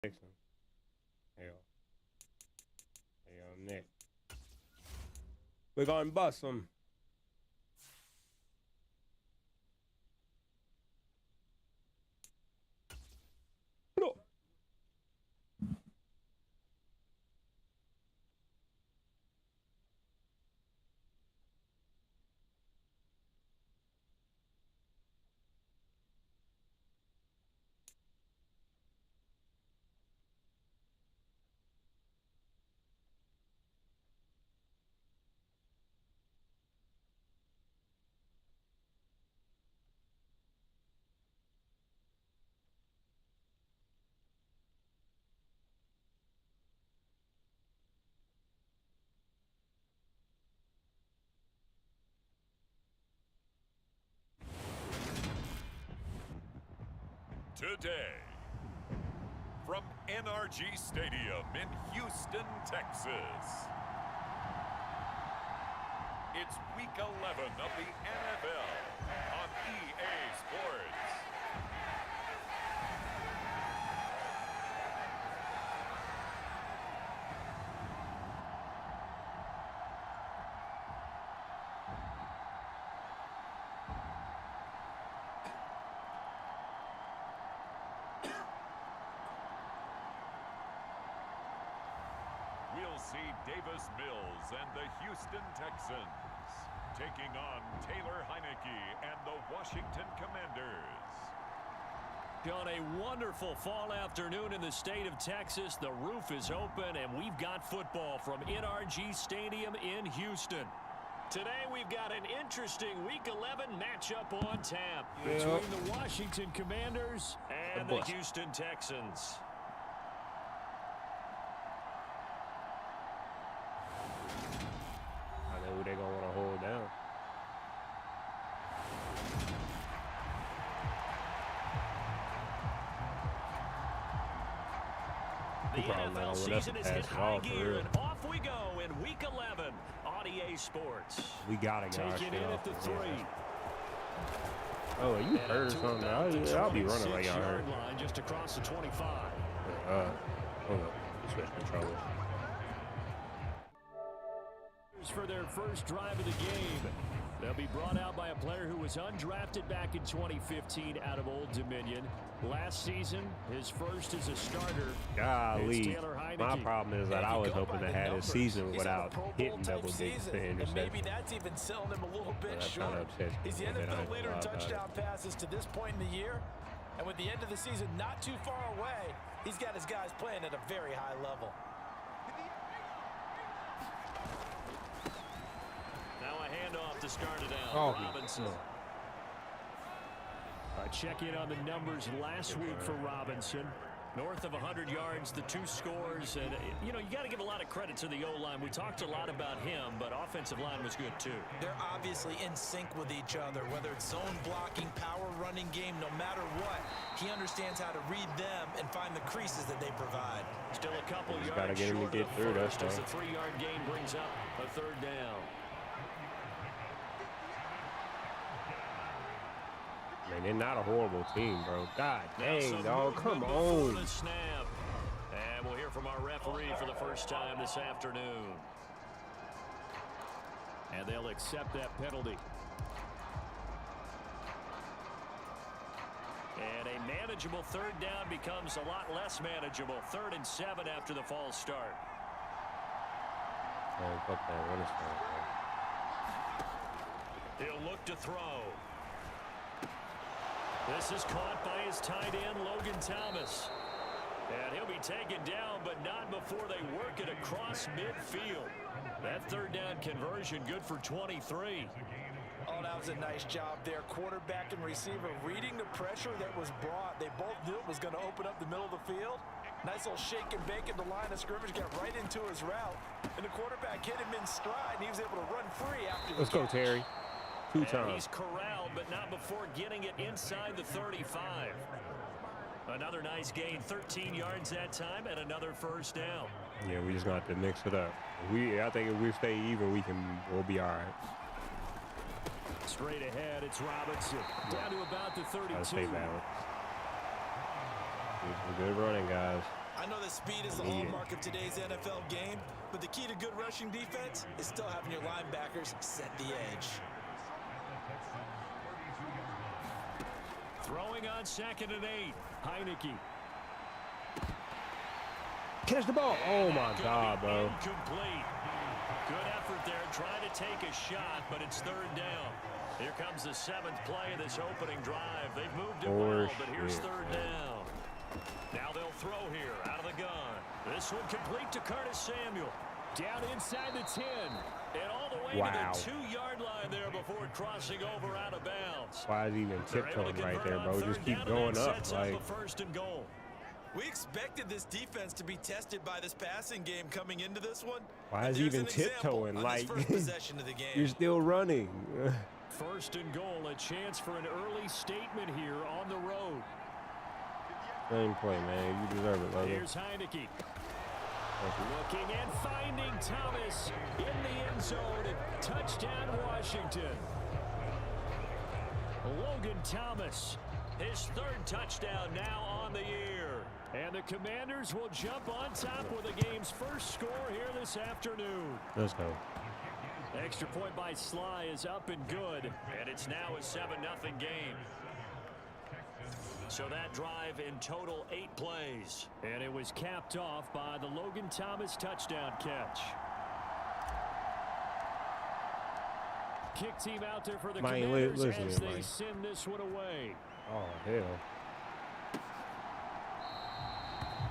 Next one. Hell. Hell, Nick. We're going to bust him. Today, from NRG Stadium in Houston, Texas, it's Week 11 of the NFL on EA Sports. We'll see Davis Mills and the Houston Texans taking on Taylor Heineke and the Washington Commanders. On a wonderful fall afternoon in the state of Texas, the roof is open and we've got football from NRG Stadium in Houston. Today we've got an interesting Week 11 matchup on tap between the Washington Commanders and the Houston Texans. I know who they're going to want to hold down. The NFL season has hit high gear, and off we go in Week 11 on EA Sports. We got to get Take it in at the 3. Oh, you heard or something? I'll be running like y'all heard. Line just across the 25. Hold up. Switch controllers. For their first drive of the game. They'll be brought out by a player who was undrafted back in 2015 out of Old Dominion. Last season, his first as a starter. Golly, my problem is that I was hoping to have his season without hitting double digits to interception. Maybe that's even selling him a little bit short. He's the NFL leader in touchdown passes to this point in the year. And with the end of the season not too far away, he's got his guys playing at a very high level. Now a handoff to start it out. Robinson. A check-in on the numbers last week for Robinson. North of 100 yards, the 2 scores. And, you know, you got to give a lot of credit to the O-line. We talked a lot about him, but offensive line was good, too. They're obviously in sync with each other, whether it's zone blocking, power running game, no matter what. He understands how to read them and find the creases that they provide. Still a couple yards gotta get him to short get of through, first that's as the 3-yard gain brings up a 3rd down. Man, they're not a horrible team, bro. God dang, dog. Come on. The snap. And we'll hear from our referee for the first time this afternoon. And they'll accept that penalty. And a manageable 3rd down becomes a lot less manageable. 3rd and 7 after the false start. Oh, fuck that. He'll look to throw. This is caught by his tight end, Logan Thomas. And he'll be taken down, but not before they work it across midfield. That 3rd down conversion good for 23. Oh, that was a nice job there. Quarterback and receiver reading the pressure that was brought. They both knew it was going to open up the middle of the field. Nice little shake and bake at the line of scrimmage, got right into his route. And the quarterback hit him in stride, and he was able to run free after the Let's go, catch. Terry. 2 times. He's corralled, but not before getting it inside the 35. Another nice gain, 13 yards that time, and another 1st down. Yeah, we just got to mix it up. I think if we stay even, we'll be all right. Straight ahead, it's Robinson. Down to about the 32. Gotta stay balanced. It's a good running, guys. Speed is the hallmark of today's NFL game, but the key to good rushing defense is still having your linebackers set the edge. Throwing on 2nd and 8. Heineke. Catch the ball. Oh, my God, bro. Incomplete. Good effort there, trying to take a shot, but it's 3rd down. Here comes the 7th play of this opening drive. They've moved it well, but here's 3rd down. Now they'll throw here out of the gun. This one complete to Curtis Samuel. Down inside the 10. And all the way to the 2-yard line there before crossing over out of bounds. Why is he even tiptoeing right there, bro? Just keep going up. Like, 1st and goal. We expected this defense to be tested by this passing game coming into this one. why is he even tiptoeing? Like, you're still running. 1st and goal, a chance for an early statement here on the road. Same play, man. You deserve it, Logan. Here's Heineke. Looking and finding Thomas in the end zone. Touchdown, Washington. Logan Thomas, his 3rd touchdown now on the year. And the Commanders will jump on top with the game's first score here this afternoon. Let's go. Extra point by Sly is up and good, and it's now a 7-0 game. So that drive in total 8 plays. And it was capped off by the Logan Thomas touchdown catch. Kick team out there for the Commanders as they send this one away. Oh, hell.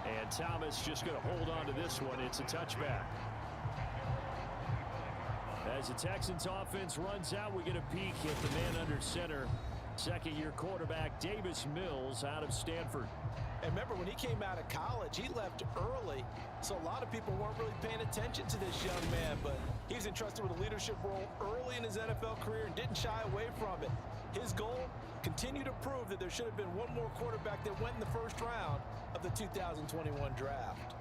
And Thomas just going to hold on to this one. It's a touchback. As the Texans offense runs out, we get a peek at the man under center. 2nd-year quarterback Davis Mills out of Stanford. And remember, when he came out of college, he left early, so a lot of people weren't really paying attention to this young man, but he was entrusted with a leadership role early in his NFL career and didn't shy away from it. His goal, continue to prove that there should have been one more quarterback that went in the 1st round of the 2021 draft.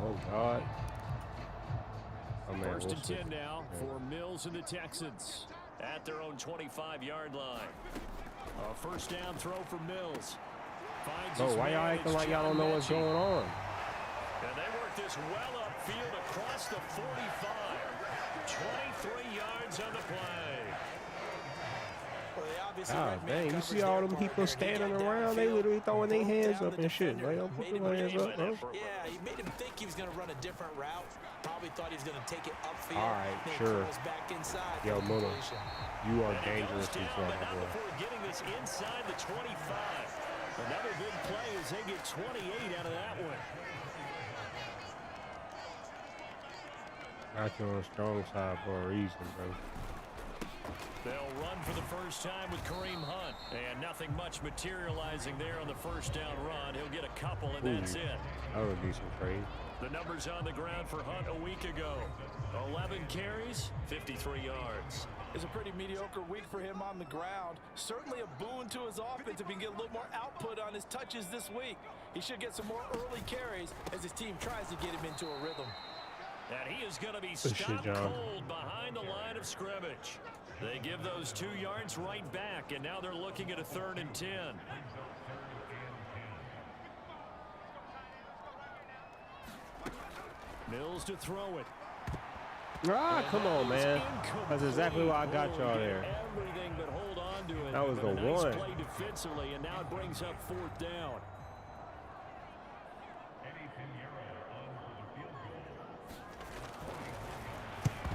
Oh, God. Oh, man, 1st and 10 now for Mills and the Texans at their own 25-yard line. A 1st down throw for Mills. Oh, why y'all acting like y'all don't know what's going on? And they work this well upfield across the 45. 23 yards on the play. Ah, dang, you see all them people standing around? They literally throwing their hands up and shit. Like, don't put their hands up, bro. Yeah, he made him think he was going to run a different route. Probably thought he was going to take it upfield. All right, sure. Back inside. Yo, Muller, you are dangerous to trouble, boy. Before getting this inside the 25. Another big play as they get 28 out of that one. Got you on the strong side for a reason, bro. They'll run for the first time with Kareem Hunt. And nothing much materializing there on the 1st down run. He'll get a couple, and that's it. That would be some praise. The numbers on the ground for Hunt a week ago. 11 carries, 53 yards. It's a pretty mediocre week for him on the ground. Certainly a boon to his offense if he can get a little more output on his touches this week. He should get some more early carries as his team tries to get him into a rhythm. And he is going to be stopped cold behind the line of scrimmage. They give those 2 yards right back, and now they're looking at a 3rd and 10. Mills to throw it. Ah, come on, man. That's exactly why I got y'all there. Everything but hold on to it. That was the nice one. Play defensively, and now it brings up 4th down.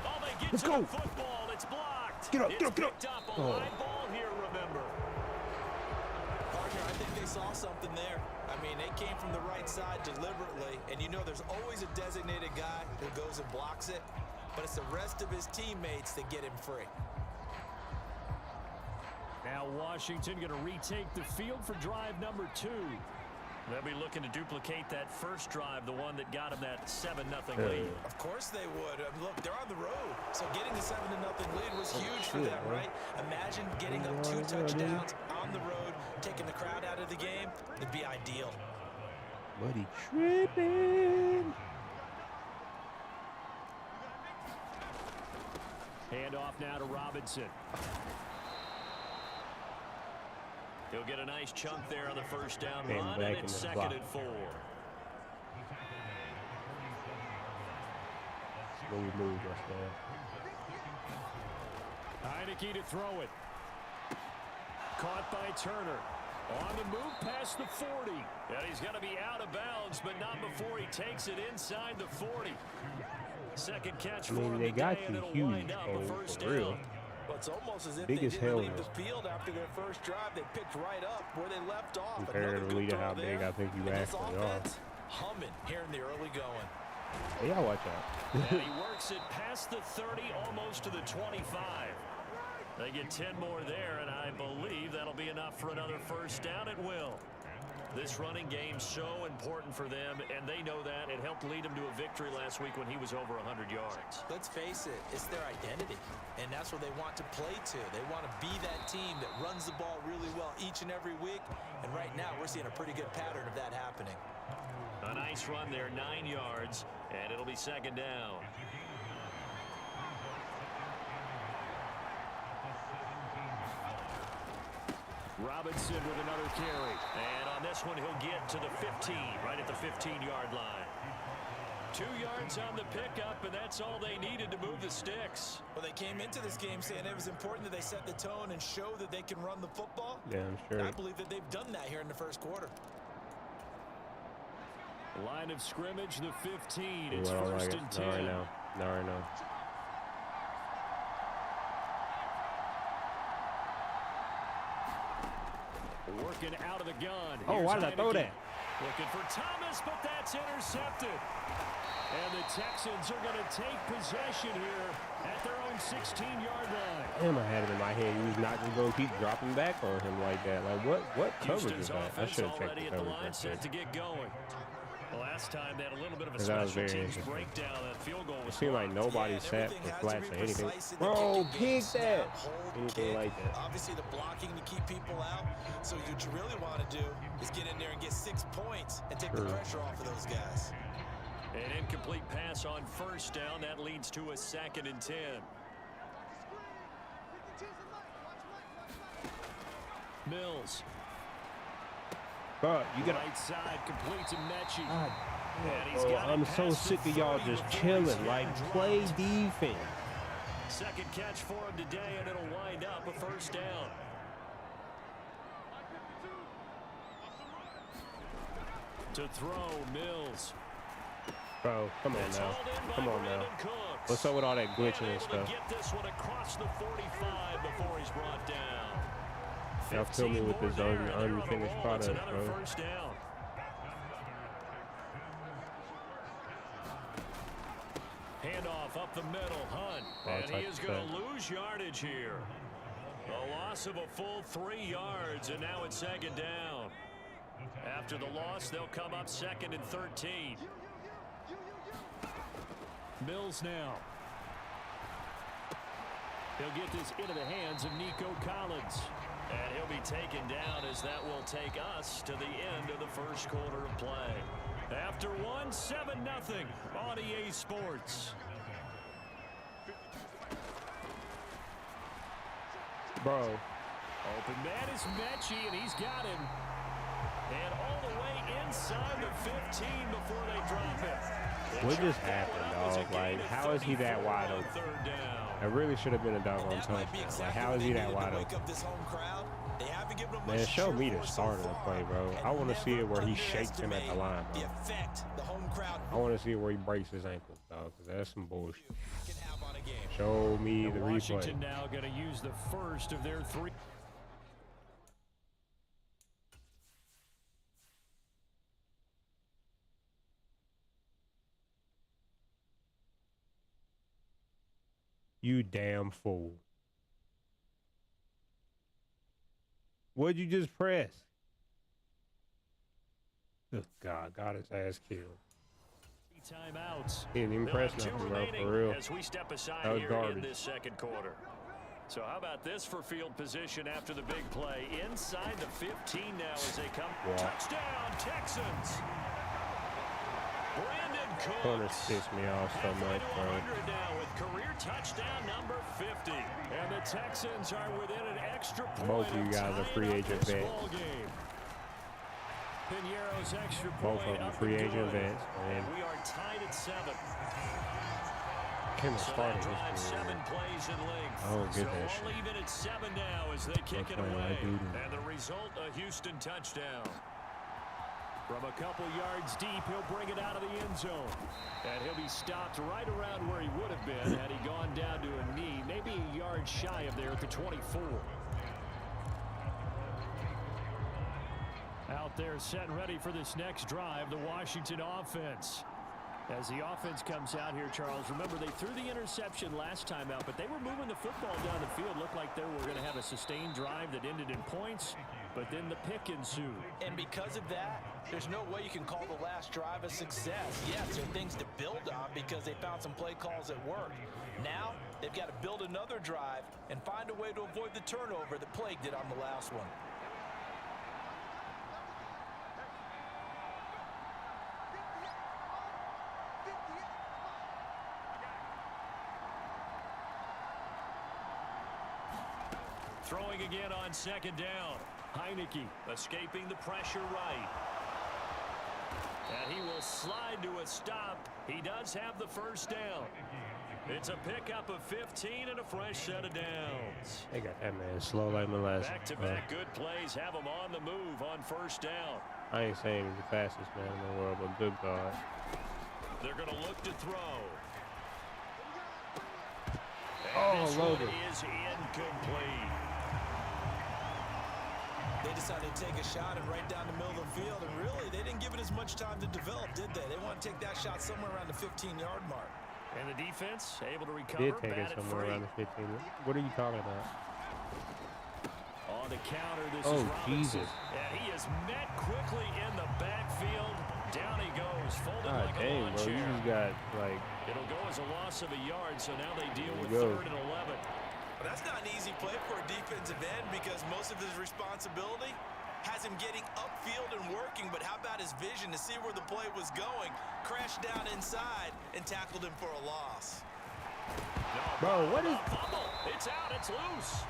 Oh, they get Let's to go. the football. It's blocked. Get up, it's get up, get up. picked up. A Oh. live ball here, remember. Partner, I think they saw something there. I mean, they came from the right side deliberately, and you know there's always a designated guy who goes and blocks it, but it's the rest of his teammates that get him free. Now Washington going to retake the field for drive number 2. They'll be looking to duplicate that first drive, the one that got them that 7-0 lead. Of course they would. Look, they're on the road, so getting the 7-0 lead was huge for them, right? Imagine getting up 2 touchdowns on the road, taking the crowd out of the game. It'd be ideal. Buddy tripping. Hand off now to Robinson. He'll get a nice chunk there on the first down And run, back and in it's the 2nd block. and 4. When we move, that's bad. Heineke to throw it. Caught by Turner. On the move past the 40. And he's going to be out of bounds, but not before he takes it inside the 40. Second catch for him they got today, and you it'll huge, wind up a first for real. down. Well, it's almost as if Big they as didn't hell leave the now. field after their first drive. They picked right up where they left off. Comparatively to how big I think you actually are. Humming here in the early going. Hey, y'all watch out. And he works it past the 30, almost to the 25. They get 10 more there, and I believe that'll be enough for another first down. It will. This running game's so important for them, and they know that. It helped lead them to a victory last week when he was over 100 yards. Let's face it, it's their identity, and that's what they want to play to. They want to be that team that runs the ball really well each and every week, and right now we're seeing a pretty good pattern of that happening. A nice run there, 9 yards, and it'll be 2nd down. Robinson with another carry. And on this one, he'll get to the 15, right at the 15-yard line. 2 yards on the pickup, and that's all they needed to move the sticks. Well, they came into this game saying it was important that they set the tone and show that they can run the football. Yeah, I'm sure. I believe that they've done that here in the first quarter. Line of scrimmage, the 15. It's Well, first and 10. Not right now. Not right now. Working out of the gun. Oh, Here's why did I throw Heineke. that? Looking for Thomas, but that's intercepted. And the Texans are going to take possession here at their own 16-yard line. Damn, I had it in my head. He was not just going to keep dropping back on him like that. Like, what coverage Houston's is that? I offense should have checked already the at the coverage line right set to there. get going. The last time they had a little bit of a That was special very teams interesting. breakdown. That field goal It was seemed like blocked. nobody Yeah, sat everything for has flats to or be anything. precise in the Bro, kicking game. pick that. Snap, hold, Anything kick. like that. Obviously, the blocking to keep people out. So what you really want to do is get in there and get 6 points and take the pressure off of those guys. An incomplete pass on first down. That leads to a 2nd and 10. Mills. Bro, you got Right side, complete to Mechie. God, And he's bro, got it I'm so past sick the of y'all 30 just before chilling. he's Like, hit and play dropped. defense. Second catch for him today, and it'll wind up a first down. To throw, Mills. Bro, come on It's now. hauled in by Come on now. Brandon Cooks. What's up with all that glitching and able stuff? to get this one across the 45 before he's brought down. Y'all fill me with 15 this more there, and they're on a unfinished roll. It's product, another bro. first down. Handoff up the middle, Hunt. Ball And he type is of going to thing. lose yardage here. A loss of a full 3 yards, and now it's 2nd down. After the loss, they'll come up 2nd and 13. Mills now. He'll get this into the hands of Nico Collins. And he'll be taken down as that will take us to the end of the first quarter of play. After one, 7-0 on EA Sports. Bro, Open man is Mechie, and he's got him. And all the way inside the 15 before they drop him. what just happened, dog? Like, how is he that wide open? Third down. That really should have been a doggone That might be touchdown. exactly Like, how what is they he that needed to wide wake open? up this home crowd. They haven't given him Man, much show me the force so start of the far, play, bro. and I want to see it where he shakes him at the line, the bro. effect the home crowd I want to see it where he breaks his ankles, dog, because that's some bullshit. can have on a game. Show me the Washington replay. now going to use the first of their 3. You damn fool. What'd you just press? Good God, got his ass killed. Timeouts. He didn't even They'll press have 2 nothing, bro, remaining for real. as we step aside That was here garbage. in this second quarter. So how about this for field position after the big play? Inside the 15 now as they come. Yeah. Touchdown, Texans. Brandon Corners Cooks. piss me off so Halfway much, to bro. 100 now with career touchdown number 50. And the Texans are within an extra point. Both of you guys are free agent vets. Piñeiro's extra Both point of them up free and agent good. vets. And And we are tied at 7. Kim So started that drives this 7 game. plays in length. I don't get that So all shit. even at 7 now as they kick it playing away. like doo-doo. And the result, a Houston touchdown. From a couple yards deep, he'll bring it out of the end zone. And he'll be stopped right around where he would have been had he gone down to a knee, maybe a yard shy of there at the 24. Out there set and ready for this next drive, the Washington offense. As the offense comes out here, Charles, remember they threw the interception last time out, but they were moving the football down the field. Looked like they were going to have a sustained drive that ended in points, but then the pick ensued. And because of that, there's no way you can call the last drive a success. Yes, there are things to build on because they found some play calls that worked. Now, they've got to build another drive and find a way to avoid the turnover that plagued it on the last one. Throwing again on second down. Heineke escaping the pressure right. And he will slide to a stop. He does have the first down. It's a pickup of 15 and a fresh set of downs. They got that man slow like molasses. Back-to-back good plays have him on the move on first down. I ain't saying he's the fastest man in the world, but good God. They're going to look to throw. Oh, this Logan. one is incomplete. They decided to take a shot and right down the middle of the field, and really, they didn't give it as much time to develop, did they? They want to take that shot somewhere around the 15-yard mark. And the defense able to recover. Did take it batted somewhere free. around the 15. What are you talking about? On the counter, this Oh, is Robinson. Jesus. And he is met quickly in the backfield. Down he goes, folded God like a dang, lawn bro. You chair. just got, like, It'll go as a loss of a yard, so now they deal with There you go. 3rd and 11. Well, that's not an easy play for a defensive end because most of his responsibility has him getting upfield and working, but how about his vision to see where the play was going, crashed down inside, and tackled him for a loss. bro, what is Fumble. It's out. It's loose.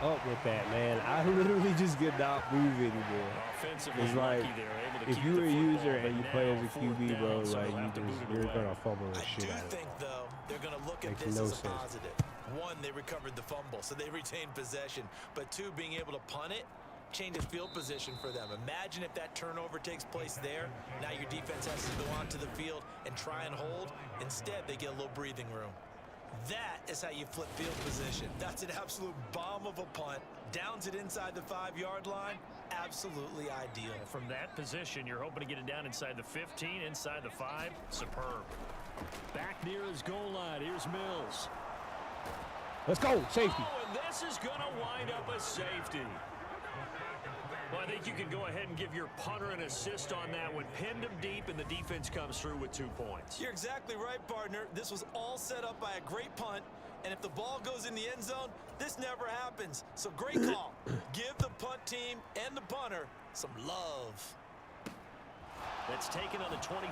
up with that, man? I literally just could not move anymore. Offensively It's like, lucky they're able to if keep you're the a football, user but and you now play as a 4th QB, bro, down, so like, they'll have to boot it you're away. gonna fumble the I shit do out of it. think, though, they're going to look at Makes this no as a sense. positive. One, they recovered the fumble, so they retained possession. But two, being able to punt it changes field position for them. Imagine if that turnover takes place there. Now your defense has to go onto the field and try and hold. Instead, they get a little breathing room. That is how you flip field position. That's an absolute bomb of a punt. Downs it inside the 5-yard line. Absolutely ideal. From that position, you're hoping to get it down inside the 15, inside the 5. Superb. Back near his goal line. Here's Mills. Let's go, safety. Oh, and this is going to wind up a safety. Well, I think you can go ahead and give your punter an assist on that one. Pinned him deep, and the defense comes through with 2 points. You're exactly right, partner. This was all set up by a great punt, and if the ball goes in the end zone, this never happens. So great call. Give the punt team and the punter some love. That's taken on the 25.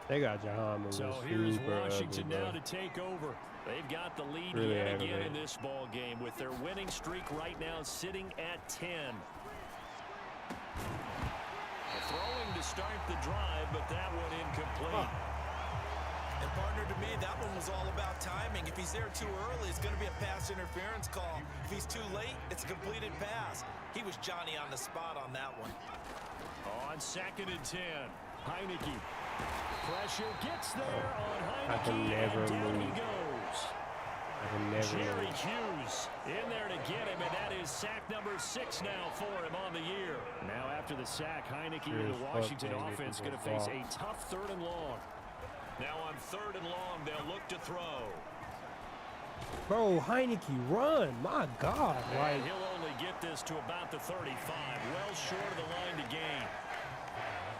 They got Jahan moving So here's super Washington ugly, now bro. to take over. They've got the lead Really yet again aggravating. in this ball game with their winning streak right now sitting at 10. Throwing to start the drive, but that one incomplete. And partner, to me, that one was all about timing. If he's there too early, it's going to be a pass interference call. If he's too late, it's a completed pass. He was Johnny on the spot on that one. On 2nd and 10, Heineke. Pressure gets there on I Heineke, can never and down he move. goes. I can never Jerry move. Hughes in there to get him, and that is sack number 6 now for him on the year. Now after the sack, Heineke Sure and as the fuck Washington can't get offense people going to face the a tough 3rd and long. Now on 3rd and long, they'll look to throw. Bro, Heineke, run. My God. Like, And he'll only get this to about the 35, well short of the line to gain.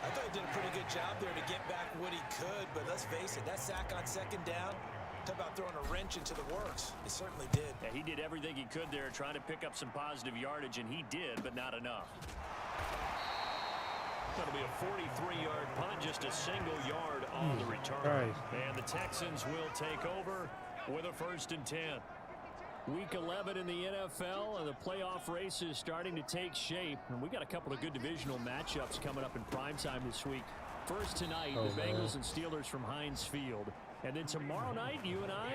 I thought he did a pretty good job there to get back what he could, but let's face it, that sack on 2nd down, How about throwing a wrench into the works? He certainly did. Yeah, he did everything he could there trying to pick up some positive yardage, and he did, but not enough. That'll be a 43-yard punt, just a single yard on the return. And the Texans will take over with a 1st and 10. Week 11 in the NFL, and the playoff race is starting to take shape. And we got a couple of good divisional matchups coming up in primetime this week. First tonight, the Bengals and Steelers from Heinz Field. And then tomorrow night, you and I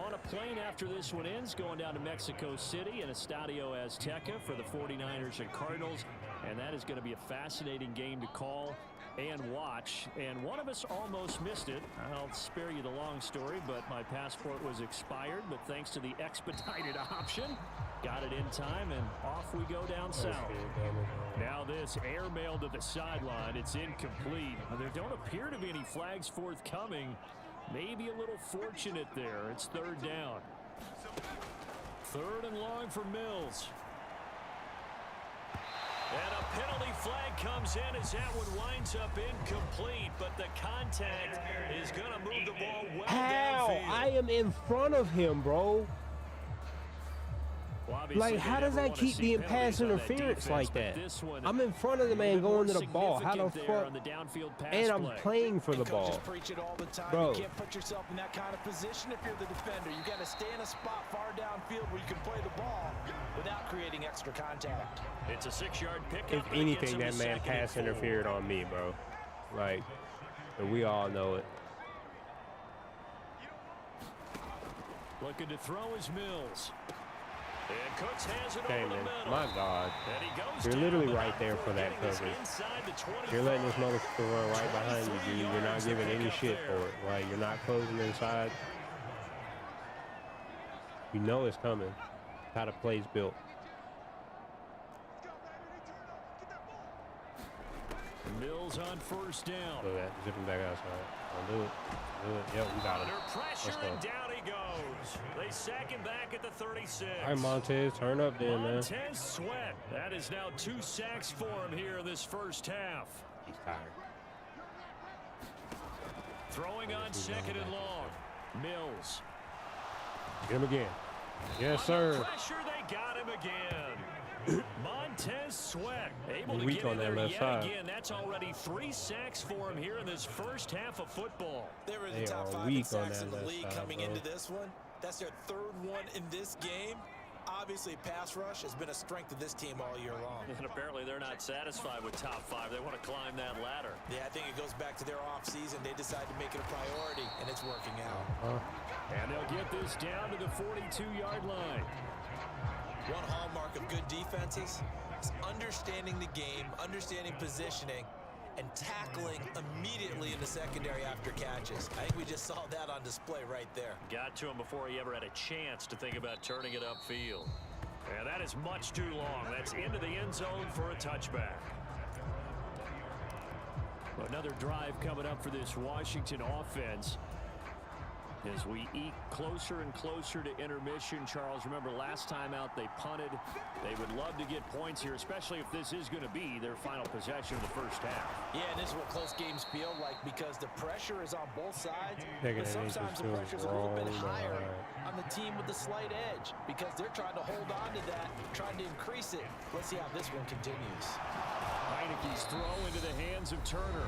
on a plane after this one ends, going down to Mexico City in Estadio Azteca for the 49ers and Cardinals. And that is going to be a fascinating game to call and watch. And one of us almost missed it. I'll spare you the long story, but my passport was expired. But thanks to the expedited option, got it in time, and off we go down south. Now this airmail to the sideline. It's incomplete. There don't appear to be any flags forthcoming. Maybe a little fortunate there. It's 3rd down. 3rd and long for Mills. And a penalty flag comes in as that one winds up incomplete, but the contact is going to move the ball well downfield. I am in front of him, bro. Well, like, how does that keep being pass interference like that? I'm in front of the man going to the ball. How the fuck? And I'm playing for the ball. Just preach it all the time. Bro. You can't put yourself in that kind of position if you're the defender. You got to stay in a spot far downfield where you can play the ball without creating extra contact. It's a 6-yard pickup. If anything, that man pass interfered on me, bro. Like, and we all know it. Looking to throw is Mills. And Cooks has it Okay, over man. the middle. My God. And he goes You're down, literally but right not there for that getting us coverage. inside the 25. You're letting this motherfucker run right behind you, dude. You're not giving any shit for it. Like, you're not closing inside. You know it's coming. How the play's built. Mills on 1st down. Look at that. Zip him back outside. Don't do it. Do it. Yep, we got it. Under pressure, Let's go. and down he goes. They sack him back at the 36. All right, Montez, turn up there, man. Montez Sweat. That is now 2 sacks for him here in this first half. He's tired. Throwing on 2nd and long. Mills. Get him again. Yes, sir. Pressure, they got him again. Montez Sweat able to Weak get on in that there left yet side. again. That's already 3 sacks for him here in this first half of football. They were in They the top are 5 in weak on sacks that in the left league side, coming bro. into this one. That's their 3rd one in this game. Obviously, pass rush has been a strength of this team all year long. And apparently they're not satisfied with top 5. They want to climb that ladder. Yeah, I think it goes back to their offseason. They decided to make it a priority, and it's working out. And they'll get this down to the 42-yard line. One hallmark of good defenses is understanding the game, understanding positioning, and tackling immediately in the secondary after catches. I think we just saw that on display right there. Got to him before he ever had a chance to think about turning it upfield. And that is much too long. That's into the end zone for a touchback. Another drive coming up for this Washington offense. As we eke closer and closer to intermission. Charles, remember last time out they punted. They would love to get points here, especially if this is going to be their final possession of the first half. Yeah, and this is what close games feel like because the pressure is on both sides. Taking But it sometimes the easy, pressure is a little bit wrong, higher on the team with the slight edge because they're trying to hold on to that, trying to increase it. Let's see how this one continues. Heineke's throw into the hands of Turner.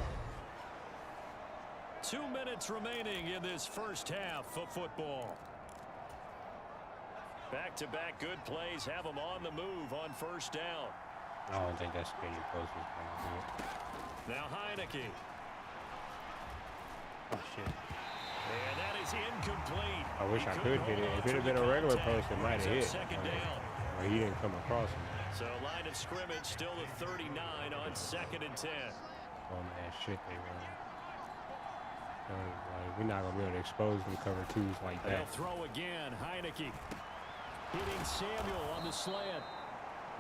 2 minutes remaining in this first half of football. Back-to-back good plays have them on the move on 1st down. I don't think that's getting close as going to do it. Now Heineke. Oh, shit. And that is incomplete. I wish I could hit it. If it had been a regular post, it might have hit. Or he didn't come across him. So line of scrimmage still at 39 on 2nd and 10. Oh, man, shit, they run. Like, we're not going to be able to expose them cover 2s like They'll that. throw again. Heineke hitting Samuel on the slant.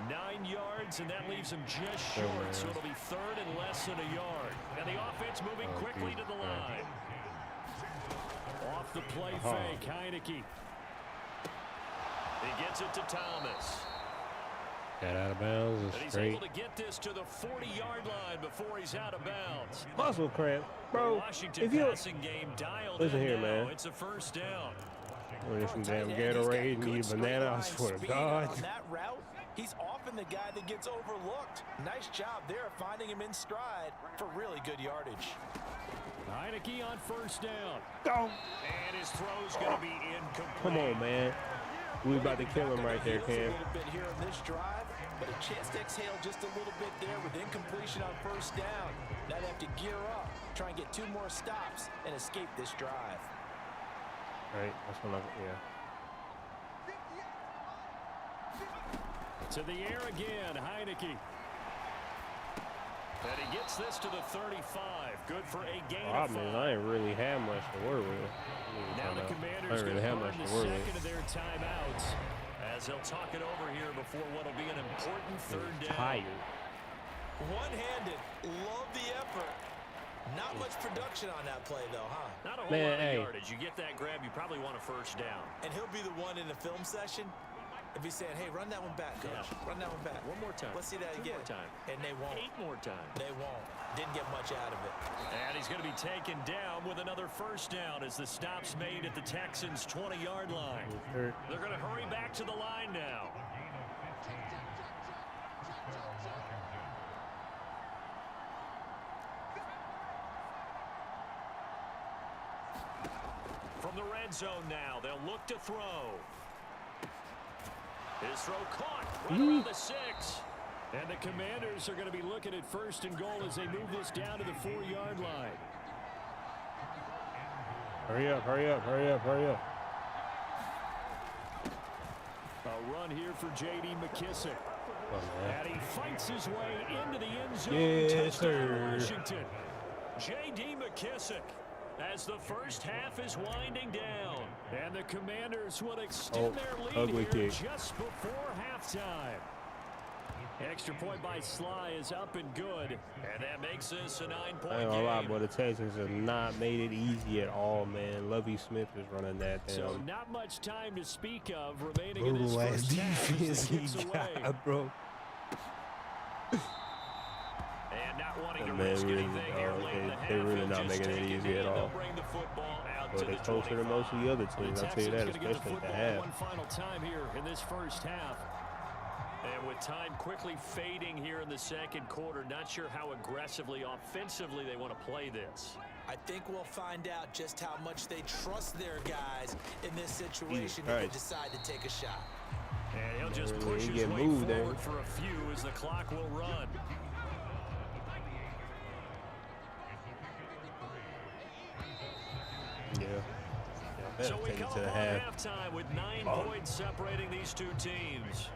9 yards, and that leaves him just short. So it'll be 3rd and less than a yard. And the offense moving quickly to the line. Off the play fake, Heineke. He gets it to Thomas. Got out of bounds. And It's he's straight. able to get this to the 40-yard line before he's out of bounds. Muscle cramp, The bro. Washington If you passing game dialed listen in here, now. man. It's a first down. When there's some damn Tight end, he's got Gatorade, good need a straight banana. I line swear to speed God. on that route, he's often the guy that gets overlooked. Nice job there finding him in stride for really good yardage. Heineke on first down. Go. And his throw's going to be incomplete. Come on, man. We about to kill him right there, A Cam. little bit here in this drive, but a chance to exhale just a little bit there with incompletion on first down. Now they have to gear up, try and get 2 more stops, and escape this drive. All right, that's what To the air again, Heineke. And he gets this to the 35. Good for a gain of 5. I ain't really have much to work with. Now the I Commanders ain't really going to have much burn the to work second with. of their timeouts as they'll talk it over here before what will be an important third down. Tired. One-handed, love the effort. Not much production on that play, though, huh? Not a whole Man, lot of hey. yardage. You get that grab, you probably want a first down. And he'll be the one in the film session if he's saying, hey, run that one back, coach. Yeah. Run that one back. One more time. Let's see that 2 again. more time. And they won't. 8 more times. They won't. Didn't get much out of it. And he's going to be taken down with another first down as the stop's made at the Texans' 20-yard line. Hurt. They're going to hurry back to the line now. From the red zone now, they'll look to throw. His throw caught right around the 6. And the Commanders are going to be looking at first and goal as they move this down to the 4-yard line. Hurry up, hurry up, hurry up, hurry up. A run here for J.D. McKissick. Oh, man. And he fights his way into the end zone. Yes, Touchdown, sir. Washington. J.D. McKissick as the first half is winding down. And the Commanders will extend their lead ugly here kick. just before halftime. Extra point by Sly is up and good. And that makes this a 9-point I ain't gonna lie, game. but the Texans have not made it easy at all, man. Lovey Smith is running that So down. not much time to speak of remaining in this Brutal ass first half as defense the he kicks away. got, bro. And not wanting to Man, risk really, anything here late in the half. they really He'll not just making it take easy knee. at all. They'll bring the football out But to they the closer than 25. most of the other The teams, I'll tell you Texans that, gonna get the especially at the football half. one final time here in this first half. And with time quickly fading here in the second quarter, not sure how aggressively, offensively they want to play this. I think we'll find out just how much they trust their guys in this situation if Right. they decide to take a shot. And he'll just Really, push he his get way moved there. forward for a few as the clock will run. Yeah. So we Take it come to the up half. on halftime with 9 points separating these two teams.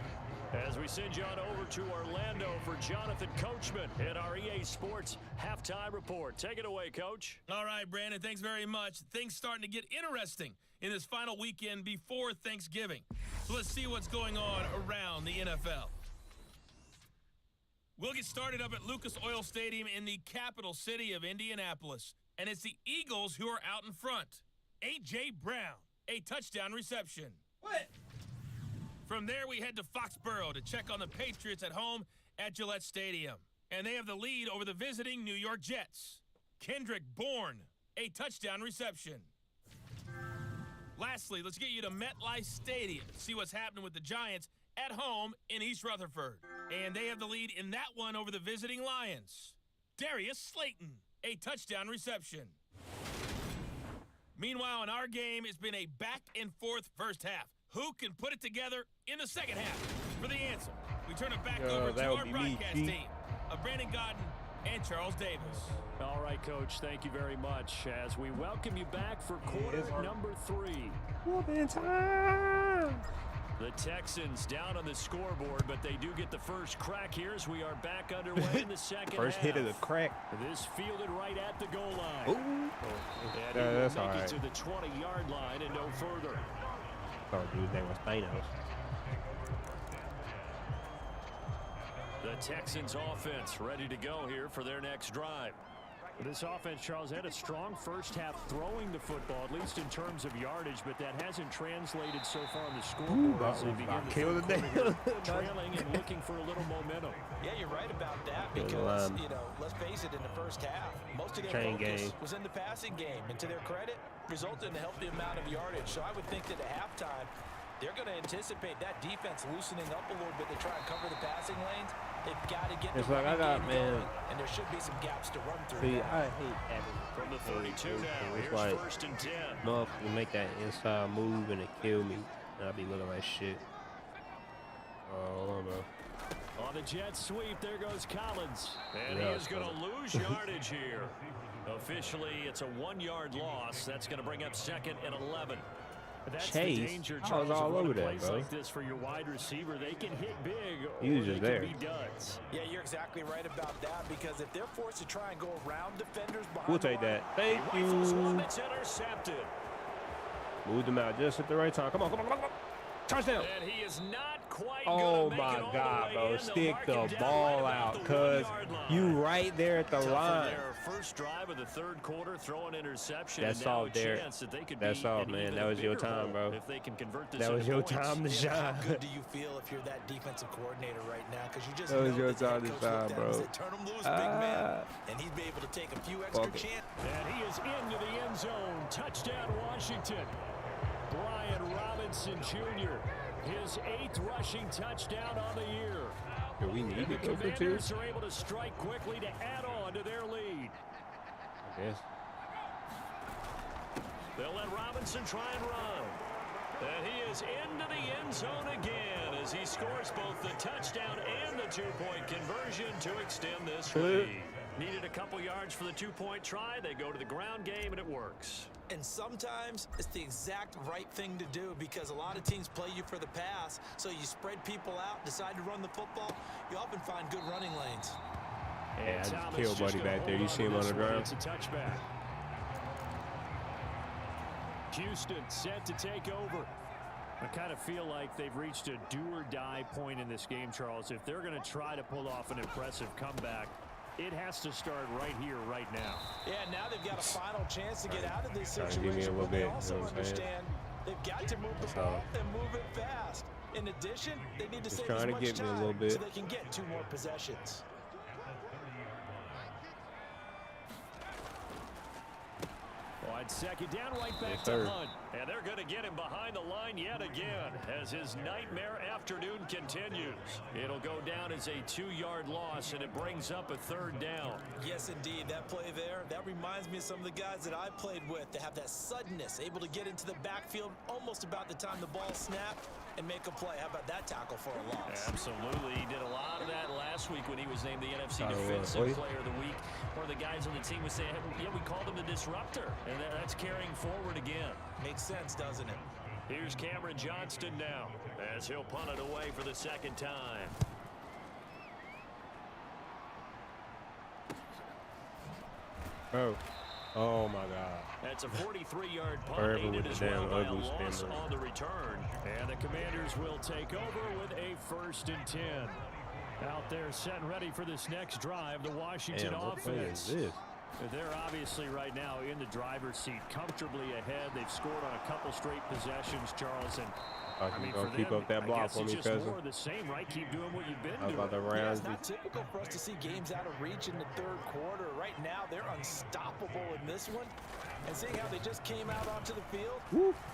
As we send you on over to Orlando for Jonathan Coachman in our EA Sports Halftime Report. Take it away, Coach. All right, Brandon, thanks very much. Things starting to get interesting in this final weekend before Thanksgiving. So let's see what's going on around the NFL. We'll get started up at Lucas Oil Stadium in the capital city of Indianapolis. And it's the Eagles who are out in front. A.J. Brown, a touchdown reception. What? From there, we head to Foxborough to check on the Patriots at home at Gillette Stadium. And they have the lead over the visiting New York Jets. Kendrick Bourne, a touchdown reception. Lastly, let's get you to MetLife Stadium to see what's happening with the Giants at home in East Rutherford. And they have the lead in that one over the visiting Lions. Darius Slayton, a touchdown reception. Meanwhile, in our game, it's been a back-and-forth first half. Who can put it together in the second half? For the answer, we turn it back over to that would our be me, broadcast G. team of Brandon Godden and Charles Davis. All right, Coach, thank you very much as we welcome you back for quarter number 3. Whooping time! The Texans down on the scoreboard, but they do get the first crack here as we are back underway in the second First half. hit of the crack. This fielded right at the goal line. Ooh. And he Yeah, will that's make all it right. to the 20-yard line and no further. Oh, dude's name was Thanos. The Texans offense ready to go here for their next drive. This offense, Charles, had a strong first half throwing the football, at least in terms of yardage, but that hasn't translated so far on the scoreboard as they begin the third quarter here, trailing and looking for a little momentum. Yeah, you're right about that because, you know, let's face it, in the first half, most of their focus was in the passing game. And to their credit, resulted in a healthy amount of yardage. So I would think that at halftime, they're going to anticipate that defense loosening up a little bit to try and cover the passing lanes. They've got to get the running game going, and there should be some gaps to run through. See, I hate having from the 32 now. Here's like, first and 10. Motherfucker make that inside move and it kill me. And I be looking like shit. Oh, hold on, bro. On the jet sweep, there goes Collins. And he is going to lose yardage here. Officially, it's a 1-yard loss. That's going to bring up second and 11. That's Chase, the danger, I Charles, was all over that, plays bro. like this for your wide receiver. They can hit big, or He was they just can there. be duds. Yeah, you're exactly right about that because if they're forced to try and go around defenders behind We'll take that. Thank He rifles one you. that's intercepted. Moved him out just at the right time. Come on, come on, come on. Touchdown. And he is not quite Oh gonna make my it all God, the way bro. in. They'll Stick mark the him down ball right out, about the cuz 1-yard line. you right there at the Tough line. from their first drive of the third quarter, throw an interception. That's and now all a there. chance that they could That's be all, in man. even That a was your bigger time, hole bro. If they can convert this That was into your points. time to How shine. good do you feel if you're that defensive coordinator right now? Because you just That was know your that the head time to coach shine, looked at him bro. and said, turn him loose, big man. And he'd be able to take a few extra Fuck it. chances. And he is into the end zone. Touchdown, Washington. Brian Robinson Jr., his 8th rushing touchdown on the year. Do we need And to the go for 2? Commanders are able to strike quickly to add on to their lead. Yes. They'll let Robinson try and run. And he is into the end zone again as he scores both the touchdown and the 2-point conversion to extend this lead. Needed a couple yards for the 2-point try. They go to the ground game, and it works. And sometimes it's the exact right thing to do because a lot of teams play you for the pass. So you spread people out, decide to run the football. You often find good running lanes. Yeah, I just Thomas killed Buddy gonna back there. hold You on see to him on this the one. ground? It's a touchback. Houston set to take over. I kind of feel like they've reached a do-or-die point in this game, Charles. If they're going to try to pull off an impressive comeback, it has to start right here, right now. Yeah, now they've got a final chance to get out of this Trying to give me a situation, little but they bit, you also know what I'm saying? understand they've got to move the That's ball all. and move it fast. In addition, they need to Just save trying as to much get me a time little bit. so they can get 2 more possessions. On second down, right back Yes, to sir. Hunt. And they're going to get him behind the line yet again as his nightmare afternoon continues. It'll go down as a 2-yard loss, and it brings up a 3rd down. Yes, indeed. That play there, that reminds me of some of the guys that I played with to have that suddenness, able to get into the backfield almost about the time the ball snapped and make a play. How about that tackle for a loss? Absolutely. He did a lot of that last week when he was named the NFC Oh, Defensive yeah. Player of the Week. One of the guys on the team was saying, yeah, we called him the disruptor. And that's carrying forward again. Makes sense, doesn't it? Here's Cameron Johnston now as he'll punt it away for the 2nd time. Oh my God. That's a 43-yard punt, Wherever aided with as the well damn by a ugly loss spin move. on the return. And the Commanders will take over with a 1st and 10. Out there set and ready for this next drive, the Washington Damn, what play is offense. this? They're obviously right now in the driver's seat, comfortably ahead. They've scored on a couple straight possessions, Charles. And I mean, gonna keep up that I block guess for it's me, just cousin. more of the same, right? Keep doing what you've been How doing. about the Yeah, rounds? it's not typical for us to see games out of reach in the 3rd quarter. Right now, they're unstoppable in this one. And seeing how they just came out onto the field,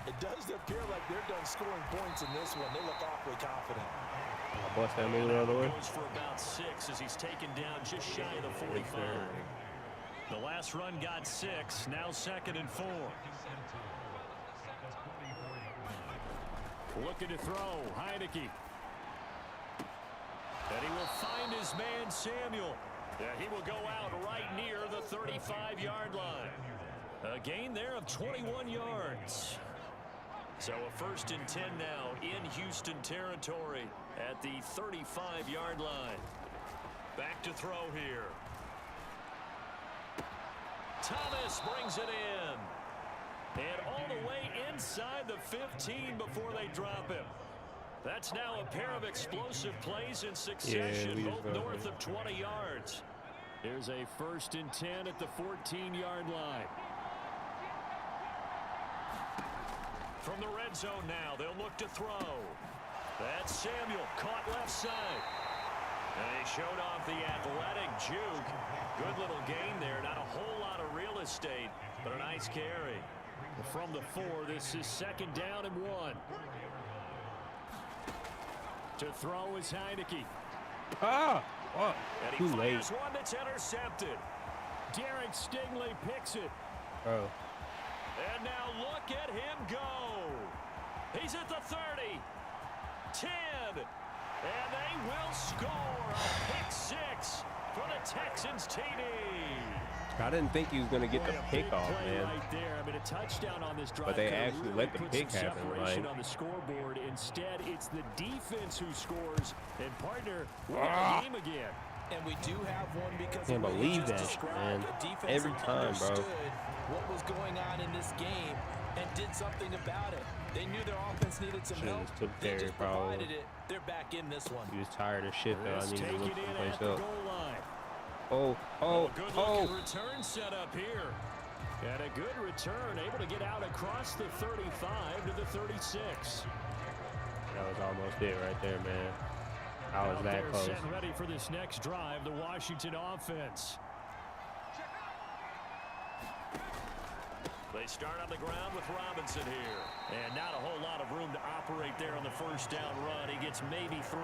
it does appear like they're done scoring points in this one. They look awfully confident. I bust that move the other way. Goes for about 6 as he's taken down just shy of the 45. The last run got 6, now 2nd and 4. Looking to throw, Heineke. And he will find his man, Samuel. Yeah, he will go out right near the 35-yard line. A gain there of 21 yards. So a 1st and 10 now in Houston territory at the 35-yard line. Back to throw here. Thomas brings it in. And all the way inside the 15 before they drop him. That's now a pair of explosive plays in succession, we both just north of 20 yards. Here's a 1st and 10 at the 14-yard line. From the red zone now, they'll look to throw. That's Samuel, caught left side. And he showed off the athletic juke. Good little gain there. Not a whole lot of real estate, but a nice carry. From the 4, this is 2nd down and 1. To throw is Heineke. Ah! Oh, And he too late. fires one that's intercepted. Derek Stingley picks it. Oh. And now look at him go. He's at the 30. 10. And they will score a pick 6 for the Texans TD. I didn't think he was going to get the pick off, man. Right there. I mean, a touchdown on this drive. But they could actually really let the put pick some happen, separation like- on the scoreboard. Instead, it's the defense who scores. And partner, we're Ah. in the game again. And we do have one because Can't of what you believe just that, described. man. The defense Every time, bro. understood what was going on in this game and did something about it. They knew their offense needed some Should've help. just took They Terry just Powell. provided it. They're back in this one. He was tired of shit, though. I Let's need to take look it in someplace at the else. goal line. Oh, oh, Good oh. looking return set up here. And a good return, able to get out across the 35 to the 36. That was almost it right there, man. I was Out that there close. set ready for this next drive, the Washington offense. They start on the ground with Robinson here. And not a whole lot of room to operate there on the 1st down run. He gets maybe 3.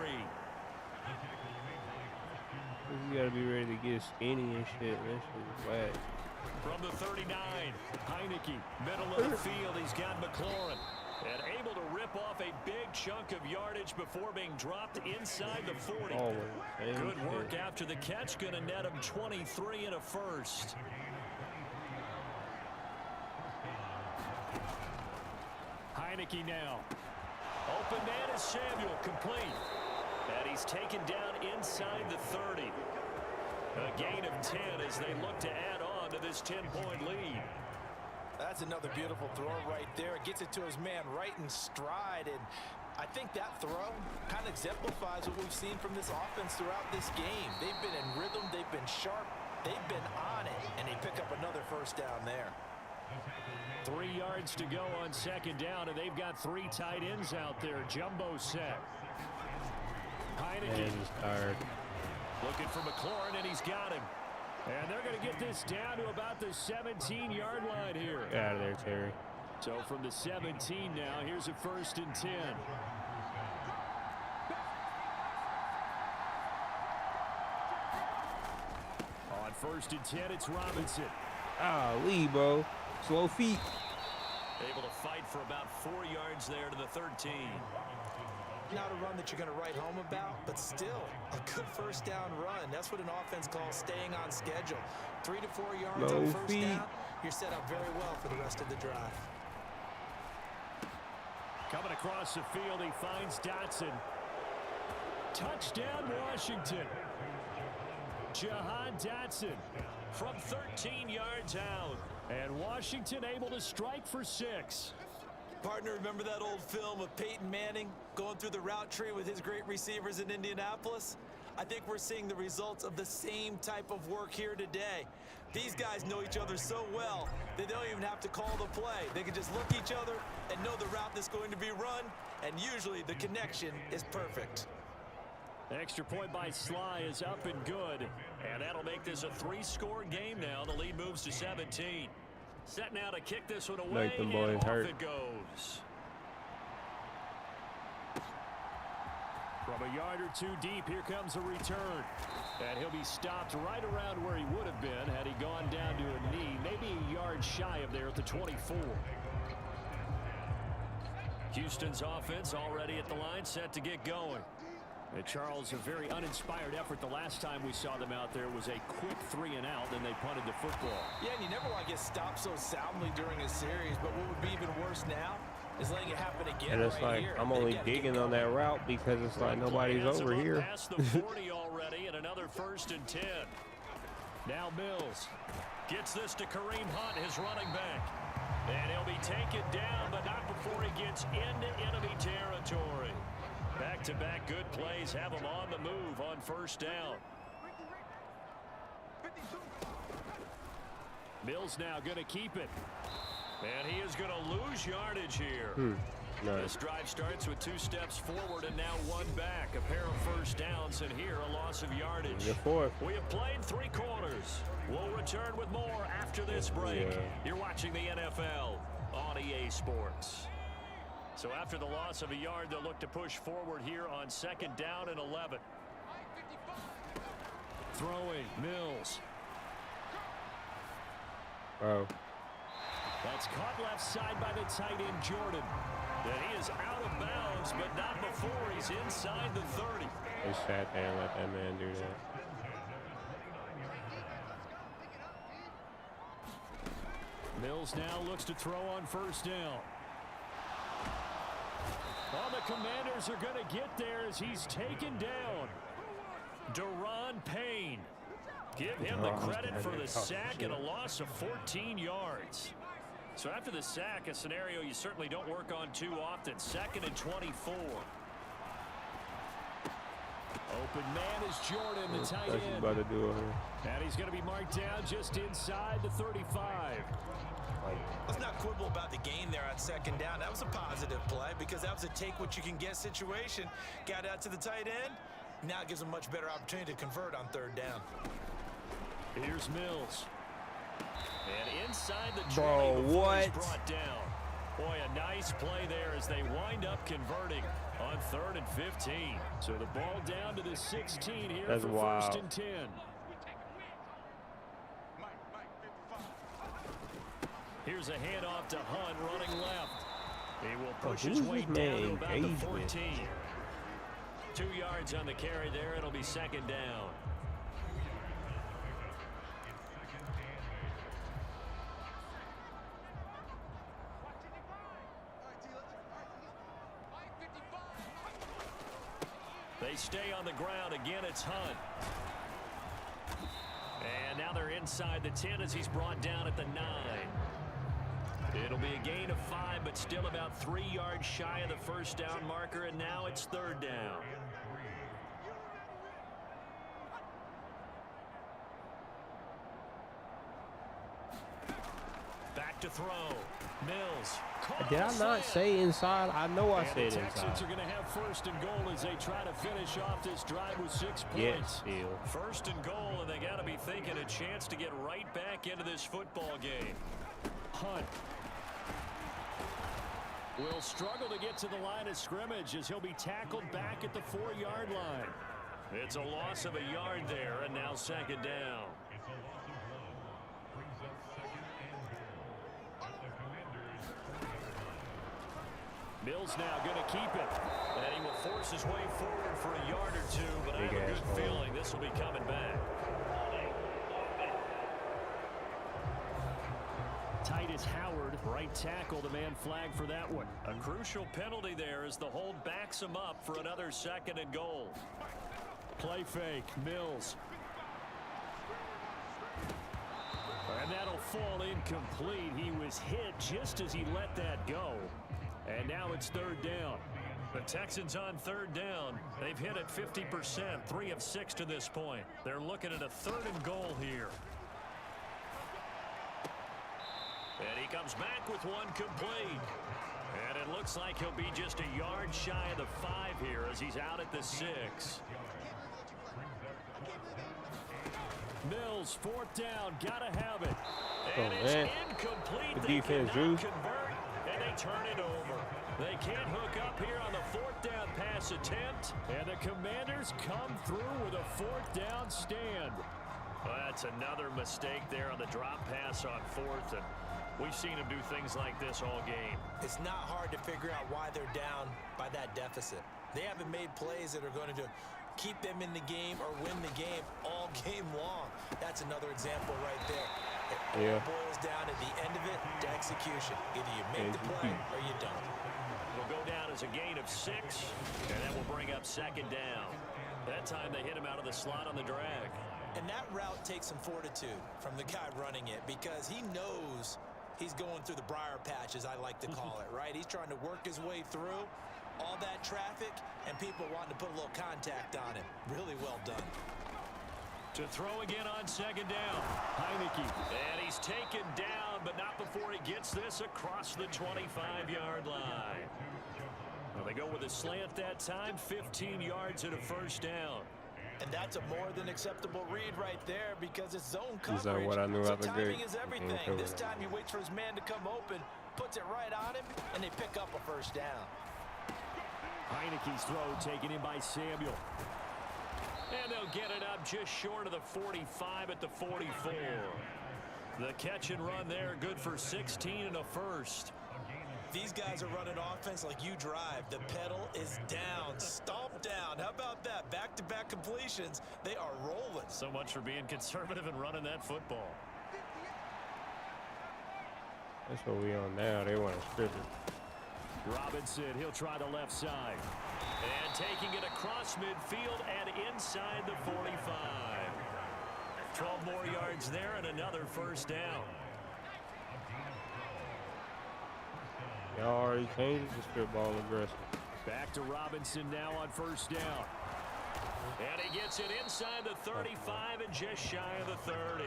You gotta be ready to get skinny and shit. That shit is whack. From the 39, Heineke, middle of the field. He's got McLaurin. And able to rip off a big chunk of yardage before being dropped inside the 40. Always, same Good work shit. after the catch. Going to net him 23 and a 1st. Heineke now. Open man is Samuel, complete. And he's taken down inside the 30. A gain of 10 as they look to add on to this 10-point lead. That's another beautiful throw right there. Gets it to his man right in stride. And I think that throw kind of exemplifies what we've seen from this offense throughout this game. They've been in rhythm. They've been sharp. They've been on it. And they pick up another 1st down there. 3 yards to go on 2nd down, and they've got 3 tight ends out there. Jumbo set. Heineke Man, he's tired. looking for McLaurin, and he's got him. And they're going to get this down to about the 17-yard line here. Get out of there, Terry. So from the 17 now, here's a 1st and 10. On 1st and 10, it's Robinson. Ah, Lee, bro. Slow feet. Able to fight for about 4 yards there to the 13. Not a run that you're going to write home about, but still a good 1st down run. That's what an offense calls staying on schedule. 3 to 4 yards Low on 1st feet. down. You're set up very well for the rest of the drive. Coming across the field, he finds Dotson. Touchdown, Washington. Jahan Dotson from 13 yards out. And Washington able to strike for 6. Partner, remember that old film of Peyton Manning going through the route tree with his great receivers in Indianapolis? I think we're seeing the results of the same type of work here today. These guys know each other so well that they don't even have to call the play. They can just look each other and know the route that's going to be run, and usually the connection is perfect. Extra point by Sly is up and good. And that'll make this a 3-score game now. The lead moves to 17. Set now to kick this one away. Make them and boys off hurt. it goes. From a yard or 2 deep, here comes a return. And he'll be stopped right around where he would have been had he gone down to a knee. Maybe a yard shy of there at the 24. Houston's offense already at the line, set to get going. And Charles, a very uninspired effort the last time we saw them out there was a quick 3 and out, then they punted the football. Yeah, and you never want to get stopped so soundly during a series, but what would be even worse now is letting it happen again. And it's right like, here. I'm They only gotta get digging on that route because it's like nobody's Hands over him up here. Past the 40 already, and another 1st and 10. Now Mills gets this to Kareem Hunt, his running back. And he'll be taken down, but not before he gets into enemy territory. Back-to-back good plays have him on the move on 1st down. Mills now going to keep it. And he is going to lose yardage here. This drive starts with 2 steps forward and now 1 back. A pair of first downs, and here a loss of yardage. We have played 3 quarters. We'll return with more after this break. You're watching the NFL on EA Sports. So after the loss of a yard, they'll look to push forward here on 2nd down and 11. Throwing, Mills. That's caught left side by the tight end, Jordan. And he is out of bounds, but not before he's inside the 30. They sat there and let that man do that. Mills now looks to throw on 1st down. Well, the Commanders are going to get there as he's taken down. Deron Payne. Give him the credit for the sack and a loss of 14 yards. So after the sack, a scenario you certainly don't work on too often. 2nd and 24. Open man is Jordan, the tight end. And he's going to be marked down just inside the 35. Let's not quibble about the gain there on 2nd down. That was a positive play because that was a take-what-you-can-get situation. Got out to the tight end. Now it gives him a much better opportunity to convert on 3rd down. Here's Mills. And inside the 20 before he's brought down. Boy, a nice play there as they wind up converting on 3rd and 15. So the ball down to the 16 here for 1st and 10. Here's a handoff to Hunt running left. He will push his way down to about the 14. 2 yards on the carry there. It'll be 2nd down. They stay on the ground. Again, it's Hunt. And now they're inside the 10 as he's brought down at the 9. It'll be a gain of 5, but still about 3 yards shy of the 1st down marker, and now it's 3rd down. Back to throw. Mills. Did I not say inside? I know I said inside. The Texans are going to have 1st and goal as they try to finish off this drive with 6 points. Yes, 1st and goal, and they got to be thinking a chance to get right back into this football game. Hunt will struggle to get to the line of scrimmage as he'll be tackled back at the 4-yard line. It's a loss of a yard there, and now 2nd down. Mills now going to keep it. And he will force his way forward for a yard or 2, but I have a good feeling this will be coming back. Titus Howard, right tackle, the man flagged for that one. A crucial penalty there as the hold backs him up for another 2nd and goal. Play fake, Mills. And that'll fall incomplete. He was hit just as he let that go. And now it's 3rd down. The Texans on 3rd down. They've hit it 50%, 3 of 6 to this point. They're looking at a 3rd and goal here. And he comes back with 1 complete. And it looks like he'll be just a yard shy of the 5 here as he's out at the 6. Mills, 4th down, gotta have it. And it's incomplete. The defense drew. And they turn it over. They can't hook up here on the 4th down pass attempt. And the Commanders come through with a 4th down stand. Well, that's another mistake there on the drop pass on 4th. And we've seen him do things like this all game. It's not hard to figure out why they're down by that deficit. They haven't made plays that are going to keep them in the game or win the game all game long. That's another example right there. It all boils down at the end of it to execution. Either you make the play or you don't. It'll go down as a gain of 6, and that will bring up 2nd down. That time they hit him out of the slot on the drag. And that route takes some fortitude from the guy running it because he knows he's going through the briar patch, as I like to call it, right? He's trying to work his way through all that traffic and people wanting to put a little contact on him. Really well done. To throw again on second down. Heineke. And he's taken down, but not before he gets this across the 25-yard line. Well, they go with a slant that time, 15 yards and a first down. And that's a more than acceptable read right there because it's zone coverage. These are what I knew so how to timing do. is everything. This time he waits for his man to come open, puts it right on him, and they pick up a first down. Heineke's throw taken in by Samuel. And they'll get it up just short of the 45 at the 44. The catch and run there, good for 16 and a first. These guys are running offense like you drive. The pedal is down, stomp down. How about that? Back-to-back completions. They are rolling. So much for being conservative and running that football. That's what we on now. They want to strip it. Robinson, he'll try the left side. And taking it across midfield and inside the 45. 12 more yards there and another first down. Y'all already changed the strip ball aggressive. Back to Robinson now on first down. And he gets it inside the 35 and just shy of the 30.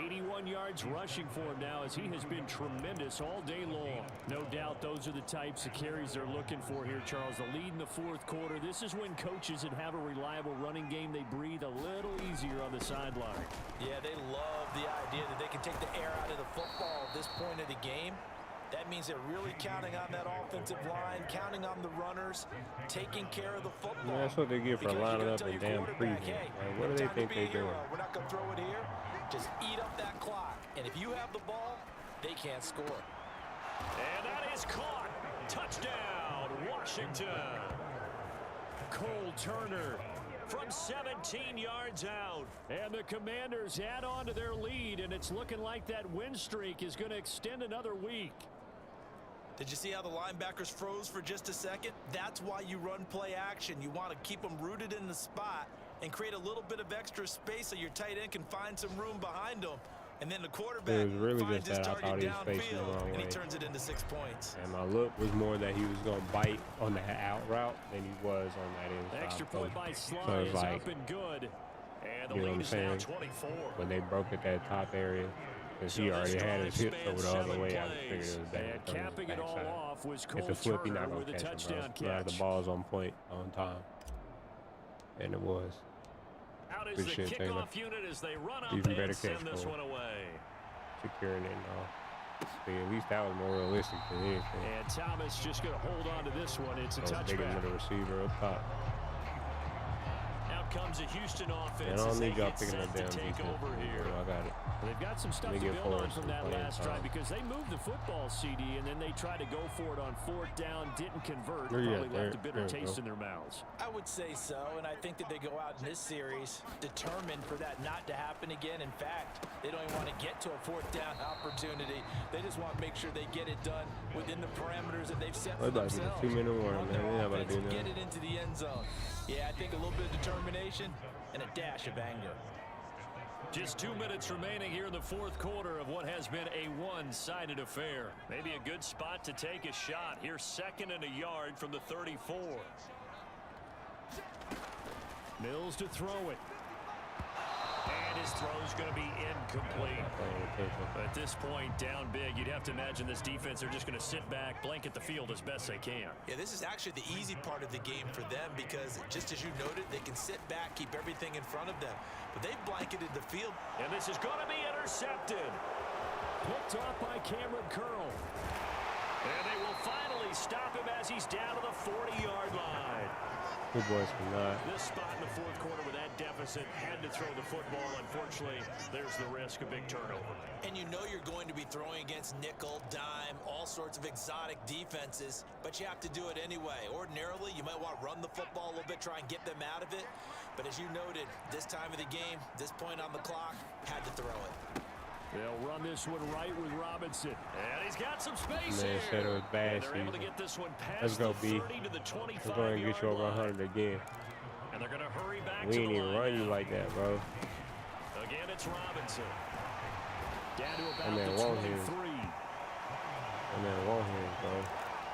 81 yards rushing for him now as he has been tremendous all day long. No doubt those are the types of carries they're looking for here, Charles. The lead in the fourth quarter. This is when coaches that have a reliable running game, they breathe a little easier on the sideline. Yeah, they love the idea that they can take the air out of the football at this point of the game. That means they're really counting on that offensive line, counting on the runners, taking care of the football. Man, that's what they get for lining up in damn preview. Hey, like, what do they think they're doing? We're not going to throw it here. Just eat up that clock. And if you have the ball, they can't score. And that is caught. Touchdown, Washington. Cole Turner from 17 yards out. And the Commanders add on to their lead, and it's looking like that win streak is going to extend another week. Did you see how the linebackers froze for just a second? That's why you run play action. You want to keep them rooted in the spot and create a little bit of extra space so your tight end can find some room behind them. And then the quarterback finds his target downfield, and he turns it into 6 points. And my look was more that he was going to bite on that out route than he was on that inside. Extra point by Sly so it's is like, up and good. And the you know lead what I'm is now saying? 24. When they broke at that top area, because he already had his hips over the other way, I figured it was bad. And capping it all off was Cole It's a flip, you're not Turner going with to a catch him, touchdown bro. catch. The ball's on point, on time. And it was. Out is the Appreciate it, kickoff unit as they run up Even better and send catch, this Cole. one away. Securing it and all. See, at least that was more realistic than anything. And Thomas just going to hold on to this one. It's a So big into touchback. the receiver up top. Out comes a Houston And offense I as don't they need y'all get picking set up to damn take defense. over here. I got it. They've got some stuff Let to me get build on Forrest from some that playing last time. drive because they moved the football, CD, and then they tried to go for it on fourth down, didn't convert, Where you probably at? left a bitter There we taste go. in their mouths. I would say so, and I think that they go out in this series determined for that not to happen again. In fact, they don't even want to get to a fourth down opportunity. They just want to make sure they get it done within the parameters that they've set for About to be a themselves. 2-minute warning, Run man. their We're not about offense to do and get nothing. it into the end zone. Yeah, I think a little bit of determination and a dash of anger. Just 2 minutes remaining here in the fourth quarter of what has been a one-sided affair. Maybe a good spot to take a shot. Here, 2nd and a yard from the 34. Mills to throw it. And his throw's going to be incomplete. At this point, down big, you'd have to imagine this defense, they're just going to sit back, blanket the field as best they can. Yeah, this is actually the easy part of the game for them because just as you noted, they can sit back, keep everything in front of them. But they've blanketed the field. And this is going to be intercepted. Picked off by Cameron Curl. And they will finally stop him as he's down to the 40-yard line. Good boys cannot. This spot in the fourth quarter with that deficit, had to throw the football. Unfortunately, there's the risk of big turnover. And you know you're going to be throwing against nickel, dime, all sorts of exotic defenses, but you have to do it anyway. Ordinarily, you might want to run the football a little bit, try and get them out of it. But as you noted, this time of the game, this point on the clock, had to throw it. They'll run this one right with Robinson. And he's got some space Man here. said it was bad And they're able to season. get this one Let's past go, the B. 30 to the 25-yard We're going to get you over line. 100 again. And they're going to hurry back We to ain't the even line run you now. like that, bro. Again, it's Robinson. Down to That about man the won't 23. hit. That man won't hit, bro.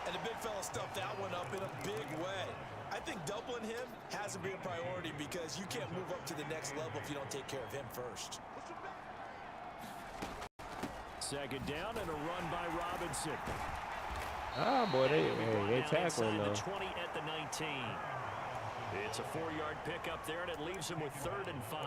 And the big fella stuffed that one up in a big way. I think doubling him has to be a priority because you can't move up to the next level if you don't take care of him first. Second down and a run by Robinson. Ah, boy, they tackling though. The 20 at the 19. It's a 4-yard pickup there, and it leaves him with 3rd and 5.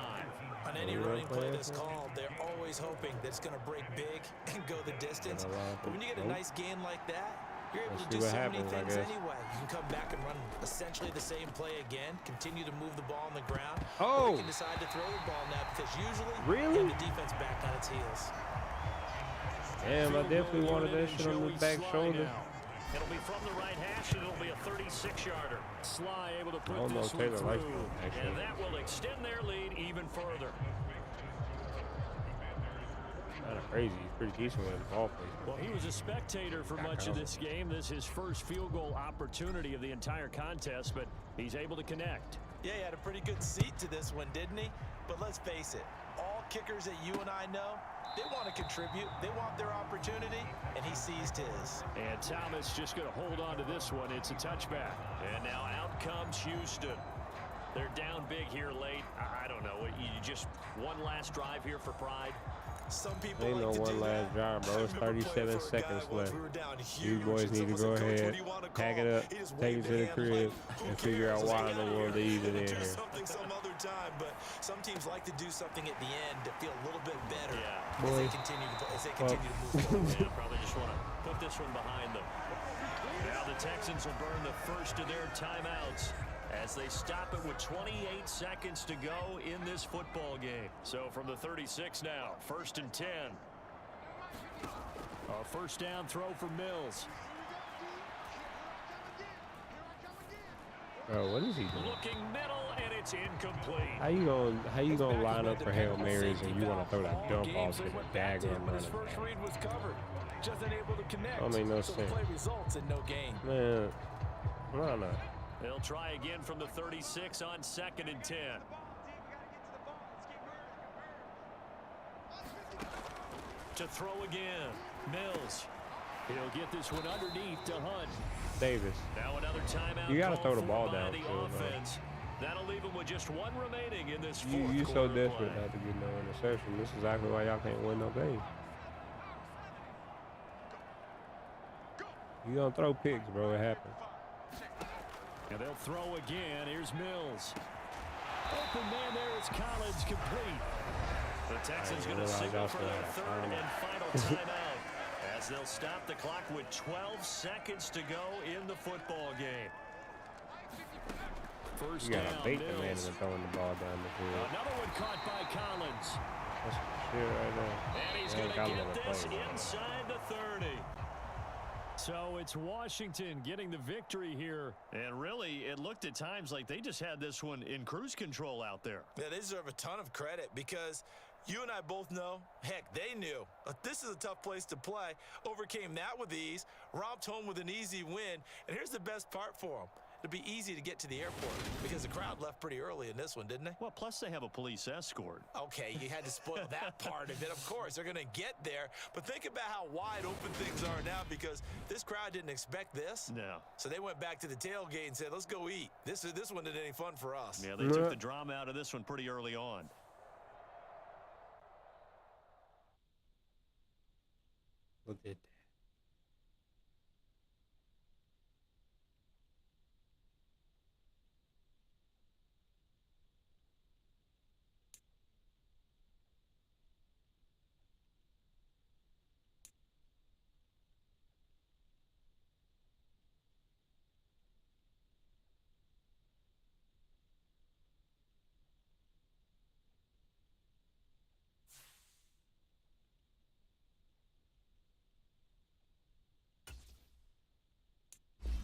On any running play that's called, they're always hoping that it's going to break big and go the distance. But when you get a nice gain like that, you're able to do so many things anyway. You can come back and run essentially the same play again, continue to move the ball on the ground. Or you can decide to throw the ball now because usually you have the defense back on its heels. Damn, I definitely wanted that shit on the back shoulder. It'll be from the right hash, and it'll be a 36-yarder. Sly able to put this one Taylor through, and that will extend their lead even further. Kind of crazy. He's pretty decent with his ball placement. Well, he was a spectator for much of this game. This is his first field goal opportunity of the entire contest, but he's able to connect. Yeah, he had a pretty good seat to this one, didn't he? But let's face it, all kickers that you and I know, they want to contribute. They want their opportunity, and he seized his. And Thomas just going to hold on to this one. It's a touchback. And now out comes Houston. They're down big here late. I don't know. You just one last drive here for pride. Some people ain't like no one last drive, bro. It's 37 seconds left. You boys need to go ahead, pack it up, take it to the crib, and figure out why in the world they even in here. Some other time, but some teams like to do something at the end to feel a little bit better Yeah. as they continue to move forward. Yeah, probably just want to put this one behind them. Now the Texans will burn the first of their timeouts as they stop it with 28 seconds to go in this football game. So from the 36 now, 1st and 10. A first down throw for Mills. Bro, what is he doing? Looking middle, and it's incomplete. How you gonna line up for Hail Marys and you want to throw that dump off to the daggone running back? Just unable to connect. Don't make no so sense. The play results in no gain. Man, why not? They'll try again from the 36 on 2nd and 10. To throw again. Mills. He'll get this one underneath to Hunt. Davis. Now another timeout. You gotta throw the ball down, the offense. That'll leave him with just one remaining in this fourth You so desperate play. not to get no interception. This is exactly why y'all can't win no game. You gonna throw picks, bro. It happens. And they'll throw again. Here's Mills. Open man there is Collins, complete. The Texans going to signal for their 3rd and final timeout as they'll stop the clock with 12 seconds to go in the football game. First You gotta down, bait the man Mills. into throwing the ball down the field. Another one caught by Collins. That's shit right there. And he's going to get this inside the 30. So it's Washington getting the victory here. And really, it looked at times like they just had this one in cruise control out there. Yeah, they deserve a ton of credit because you and I both know, heck, they knew. This is a tough place to play. Overcame that with ease, romped home with an easy win. And here's the best part for them. It'll be easy to get to the airport because the crowd left pretty early in this one, didn't they? Well, plus they have a police escort. Okay, you had to spoil that part of it. Of course, they're going to get there. But think about how wide open things are now because this crowd didn't expect this. No. So they went back to the tailgate and said, let's go eat. This one isn't any fun for us. Yeah, they took the drama out of this one pretty early on. Look at that.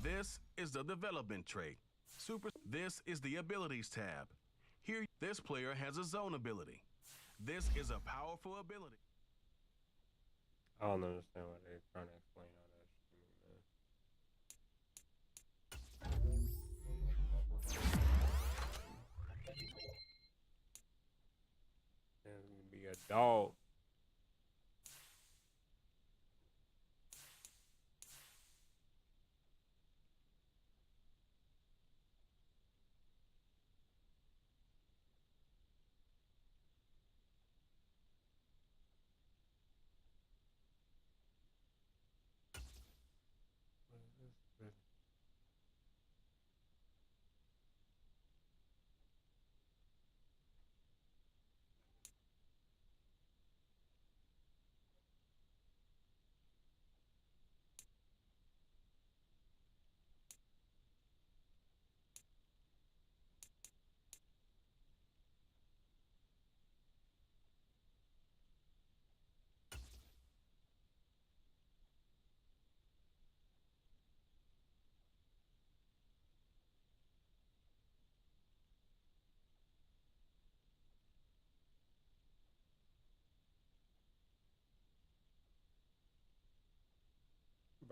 This is the development trait. This is the abilities tab. Here, this player has a zone ability. This is a powerful ability. I don't understand why they're trying to explain all that shit, man. It's gonna be a dog.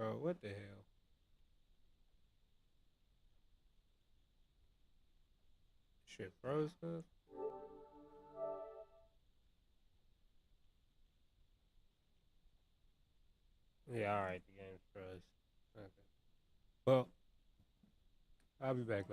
bro. What the hell? Shit froze, huh? Yeah, alright, the game's froze. Okay. Well, I'll be back later.